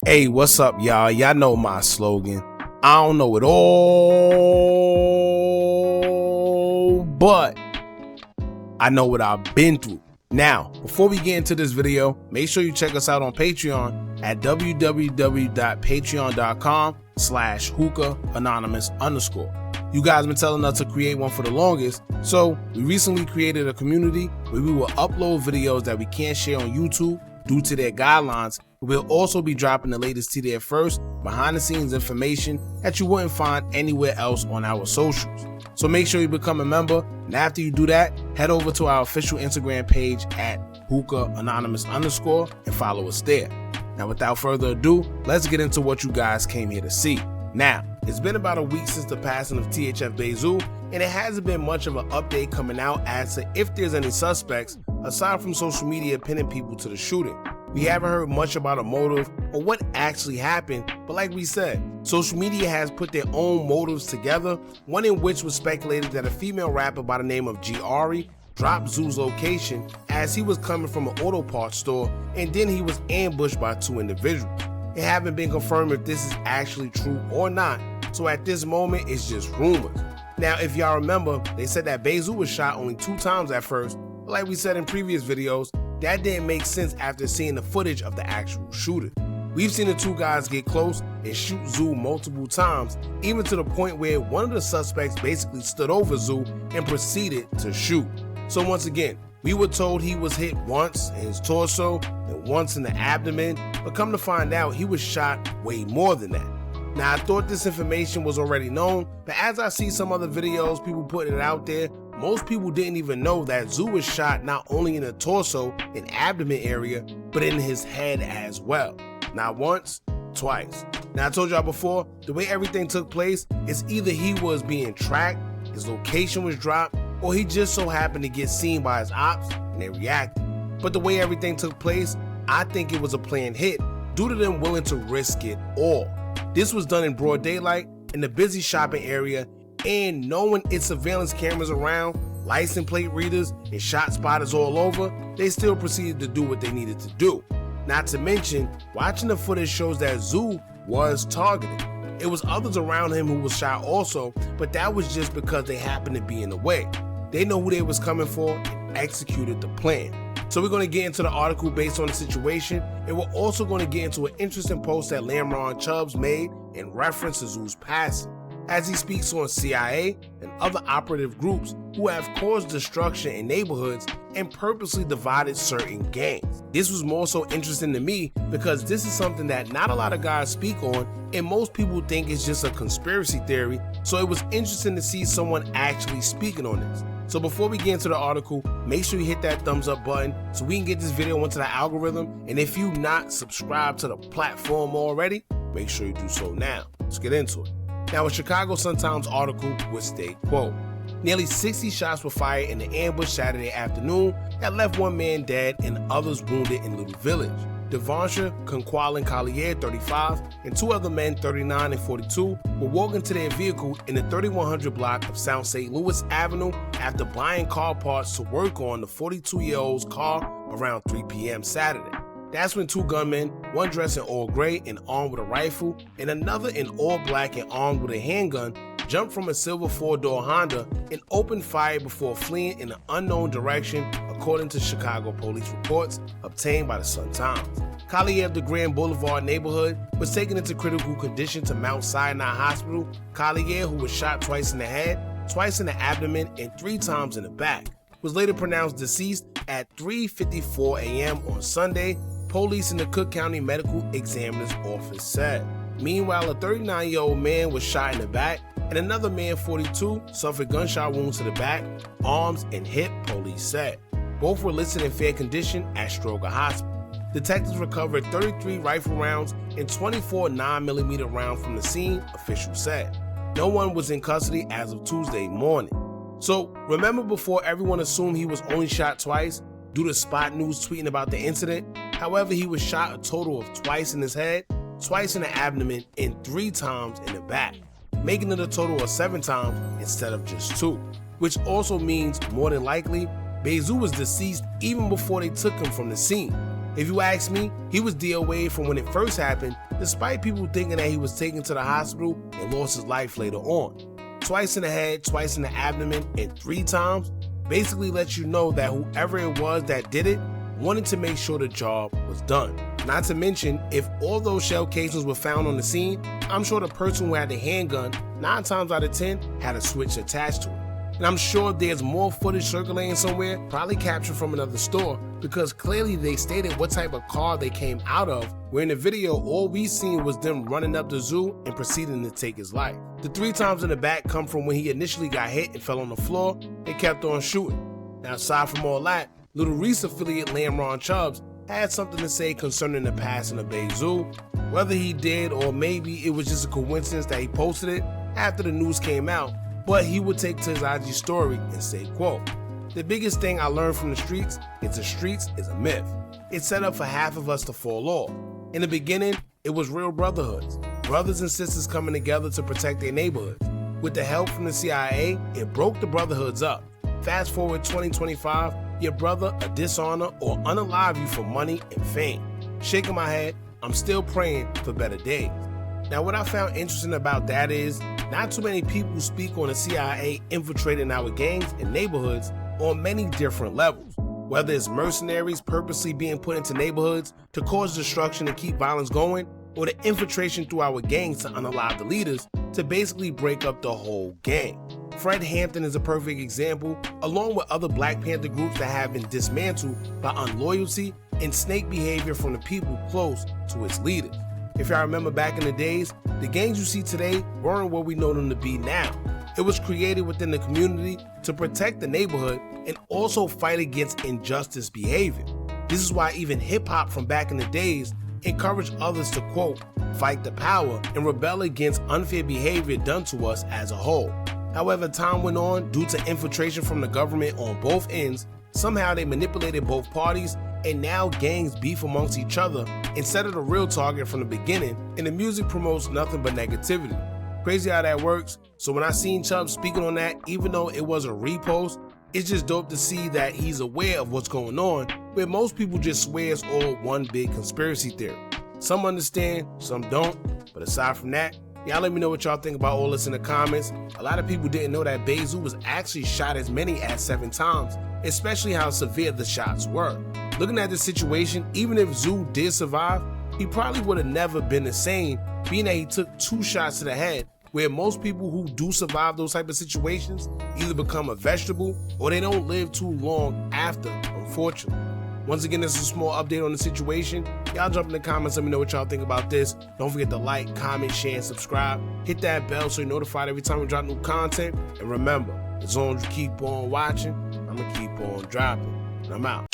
Hey, what's up, y'all? Y'all know my slogan. I don't know it all, but I know what I've been through. Now, before we get into this video, make sure you check us out on Patreon at www.patreon.com/Hookah Anonymous _. You guys been telling us to create one for the longest, so we recently created a community where we will upload videos that we can't share on YouTube due to their guidelines. We'll also be dropping the latest THF first behind the scenes information that you wouldn't find anywhere else on our socials. So make sure you become a member, and after you do that, head over to our official Instagram page at Hookah Anonymous _ and follow us there. Now without further ado, let's get into what you guys came here to see. Now, it's been about a week since the passing of THF Bayzoo, and it hasn't been much of an update coming out as to if there's any suspects aside from social media pinning people to the shooting. We haven't heard much about a motive or what actually happened, but like we said, social media has put their own motives together, one in which was speculated that a female rapper by the name of G.Ari dropped Zoo's location as he was coming from an auto parts store, and then he was ambushed by two individuals. It haven't been confirmed if this is actually true or not, so at this moment it's just rumors. Now if y'all remember, they said that Bayzoo was shot only 2 times at first, but like we said in previous videos, that didn't make sense after seeing the footage of the actual shooter. We've seen the two guys get close and shoot Zoo multiple times, even to the point where one of the suspects basically stood over Zoo and proceeded to shoot. So once again, we were told he was hit once in his torso and once in the abdomen, but come to find out he was shot way more than that. Now I thought this information was already known, but as I see some other videos, people putting it out there, most people didn't even know that Zoo was shot not only in the torso and abdomen area, but in his head as well. Not once, twice. Now I told y'all before, the way everything took place is either he was being tracked, his location was dropped, or he just so happened to get seen by his ops and they reacted. But the way everything took place, I think it was a planned hit due to them willing to risk it all. This was done in broad daylight in the busy shopping area, and knowing its surveillance cameras around, license plate readers, and shot spotters all over, they still proceeded to do what they needed to do. Not to mention, watching the footage shows that Zoo was targeted. It was others around him who was shot also, but that was just because they happened to be in the way. They know who they was coming for and executed the plan. So we're going to get into the article based on the situation, and we're also going to get into an interesting post that Lamron Chubbz made in reference to Zoo's passing, as he speaks on CIA and other operative groups who have caused destruction in neighborhoods and purposely divided certain gangs. This was more so interesting to me because this is something that not a lot of guys speak on, and most people think it's just a conspiracy theory, so it was interesting to see someone actually speaking on this. So before we get into the article, make sure you hit that thumbs up button so we can get this video into the algorithm, and if you not subscribed to the platform already, make sure you do so now. Let's get into it. Now, a Chicago Sun-Times article would state, quote, nearly 60 shots were fired in the ambush Saturday afternoon that left one man dead and others wounded in Little Village. Devonsha Conqualin Collier, 35, and 2 other men, 39 and 42, were walking to their vehicle in the 3100 block of South St. Louis Avenue after buying car parts to work on the 42-year-old's car around 3 p.m. Saturday. That's when 2 gunmen, one dressed in all gray and armed with a rifle, and another in all black and armed with a handgun, jumped from a silver 4-door Honda and opened fire before fleeing in an unknown direction, according to Chicago police reports obtained by the Sun-Times. Collier of the Grand Boulevard neighborhood was taken into critical condition to Mount Sinai Hospital. Collier, who was shot twice in the head, twice in the abdomen, and 3 times in the back, was later pronounced deceased at 3:54 a.m. on Sunday, police in the Cook County Medical Examiner's Office said. Meanwhile, a 39-year-old man was shot in the back, and another man, 42, suffered gunshot wounds to the back, arms, and hip, police said. Both were listed in fair condition at Stroger Hospital. Detectives recovered 33 rifle rounds and 24 9mm rounds from the scene, officials said. No one was in custody as of Tuesday morning. So, remember before everyone assumed he was only shot twice due to Spot News tweeting about the incident? However, he was shot a total of twice in his head, twice in the abdomen, and 3 times in the back, making it a total of 7 times instead of just 2, which also means more than likely Bayzoo was deceased even before they took him from the scene. If you ask me, he was DOA'd from when it first happened, despite people thinking that he was taken to the hospital and lost his life later on. Twice in the head, twice in the abdomen, and 3 times basically lets you know that whoever it was that did it wanted to make sure the job was done. Not to mention, if all those shell casings were found on the scene, I'm sure the person who had the handgun 9 times out of 10 had a switch attached to it. And I'm sure there's more footage circulating somewhere, probably captured from another store, because clearly they stated what type of car they came out of, where in the video all we seen was them running up the zoo and proceeding to take his life. The 3 times in the back come from when he initially got hit and fell on the floor and kept on shooting. Now aside from all that, Little Reese affiliate Lamron Chubbz had something to say concerning the passing of Bayzoo, whether he did or maybe it was just a coincidence that he posted it after the news came out, but he would take to his IG story and say, quote, "The biggest thing I learned from the streets is a myth. It's set up for half of us to fall off. In the beginning, it was real brotherhoods, brothers and sisters coming together to protect their neighborhoods. With the help from the CIA, it broke the brotherhoods up. Fast forward 2025, your brother a dishonor or unalive you for money and fame. Shaking my head, I'm still praying for better days." Now what I found interesting about that is not too many people speak on the CIA infiltrating our gangs and neighborhoods on many different levels. Whether it's mercenaries purposely being put into neighborhoods to cause destruction and keep violence going, or the infiltration through our gangs to unalive the leaders to basically break up the whole gang. Fred Hampton is a perfect example, along with other Black Panther groups that have been dismantled by unloyalty and snake behavior from the people close to its leaders. If y'all remember back in the days, the gangs you see today weren't what we know them to be now. It was created within the community to protect the neighborhood and also fight against injustice behavior. This is why even hip-hop from back in the days encouraged others to, quote, "fight the power and rebel against unfair behavior done to us as a whole." However, time went on due to infiltration from the government on both ends. Somehow they manipulated both parties, and now gangs beef amongst each other instead of the real target from the beginning, and the music promotes nothing but negativity. Crazy how that works. So when I seen Chubbz speaking on that, even though it was a repost, it's just dope to see that he's aware of what's going on, where most people just swear it's all one big conspiracy theory. Some understand, some don't, but aside from that, y'all let me know what y'all think about all this in the comments. A lot of people didn't know that Bayzoo was actually shot as many as 7 times, especially how severe the shots were. Looking at the situation, even if Zoo did survive, he probably would have never been the same, being that he took 2 shots to the head, where most people who do survive those type of situations either become a vegetable or they don't live too long after, unfortunately. Once again, this is a small update on the situation. Y'all jump in the comments, let me know what y'all think about this. Don't forget to like, comment, share, and subscribe. Hit that bell so you're notified every time we drop new content. And remember, as long as you keep on watching, I'm gonna keep on dropping. And I'm out.